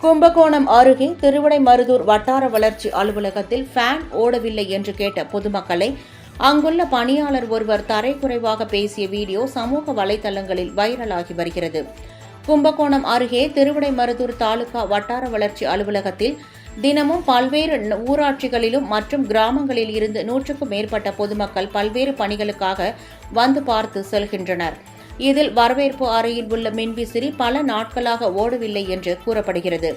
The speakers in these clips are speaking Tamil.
கும்பகோணம் அருகே திருவிடைமருதூர் வட்டார வளர்ச்சி அலுவலகத்தில் ஃபேன் ஓடவில்லை என்று கேட்ட பொதுமக்களை அங்குள்ள பணியாளர் ஒருவர் தரைக்குறைவாக பேசிய வீடியோ சமூக வலைதளங்களில் வைரலாகி வருகிறது. கும்பகோணம் அருகே திருவிடைமருதூர் தாலுகா வட்டார வளர்ச்சி அலுவலகத்தில் தினமும் பல்வேறு ஊராட்சிகளிலும் மற்றும் கிராமங்களில் இருந்து 100க்கும் மேற்பட்ட பொதுமக்கள் பல்வேறு பணிகளுக்காக வந்து பார்த்து செல்கின்றனர். இதில் வரவேற்பு அறையில் உள்ள மின்விசிறி பல நாட்களாக ஓடவில்லை என்று கூறப்படுகிறது.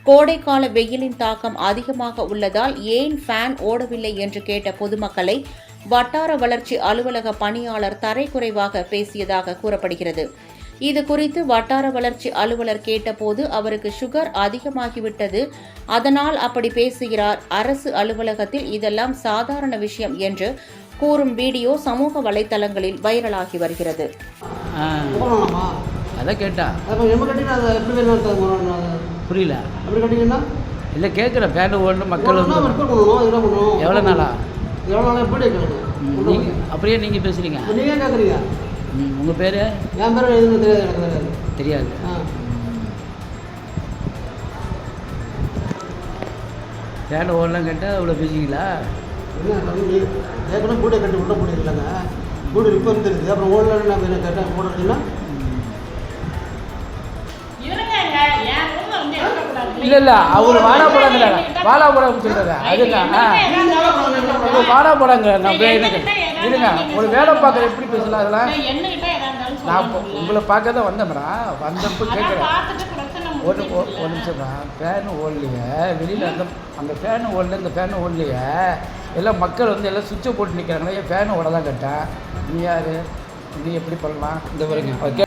கோடைக்கால வெயிலின் தாக்கம் அதிகமாக உள்ளதால் ஏன் ஃபேன் ஓடவில்லை என்று கேட்ட பொதுமக்களை வட்டார வளர்ச்சி அலுவலக பணியாளர் தரைக்குறைவாக பேசியதாக கூறப்படுகிறது. இது குறித்து வட்டார வளர்ச்சி அலுவலர் கேட்டபோது அவருக்கு சுகர் அதிகமாகிவிட்டது, அதனால் அப்படி பேசுகிறார், அரசு அலுவலகத்தில் இதெல்லாம் சாதாரண விஷயம் என்று கூறும் வீடியோ சமூக வலைதளங்களில் வைரலாகி வருகிறது. அதான் கேட்டா புரியல இல்லை கேட்குறேன் ஃபேன் ஓடணும் மக்கள் எவ்வளோ நாளா நீங்கள் அப்படியே நீங்கள் பேசுகிறீங்க உங்கள் பேர் என் பேர் எதுவும் தெரியாது தெரியாது ஃபேன் ஓடலாம் கேட்டால் அவ்வளோ பேசுவீங்களா? ஏற்கனவே கூடை கட்டி விட்ட முடியலங்க, கூடு ரிப்பேர் தெரியுது, அப்புறம் ஓடலன்னு நான் என்ன கேட்டேன் போடுறதுன்னா இல்லை அவர் வாடா போடாங்க சொல்கிறாங்க அதுதான் வாடா போடாங்க. நான் இல்லைங்க ஒரு வேலை பார்க்குற எப்படி பேசலாம் அதெல்லாம் நான் உங்களை பார்க்க தான் வந்தேன் மேடம். வந்தப்போ கேட்குறேன் ஒரு நிமிஷம் தான் ஃபேனு ஓடலையே வெளியில் அந்த ஃபேனு ஓடல இந்த ஃபேனு ஓடலையே எல்லாம் மக்கள் வந்து எல்லாம் சுவிட்சை போட்டு நிற்கிறாங்களே என் ஃபேனு ஓட தான் கேட்டேன். நீ யார் நீ எப்படி பண்ணலாம் இந்த பாருங்க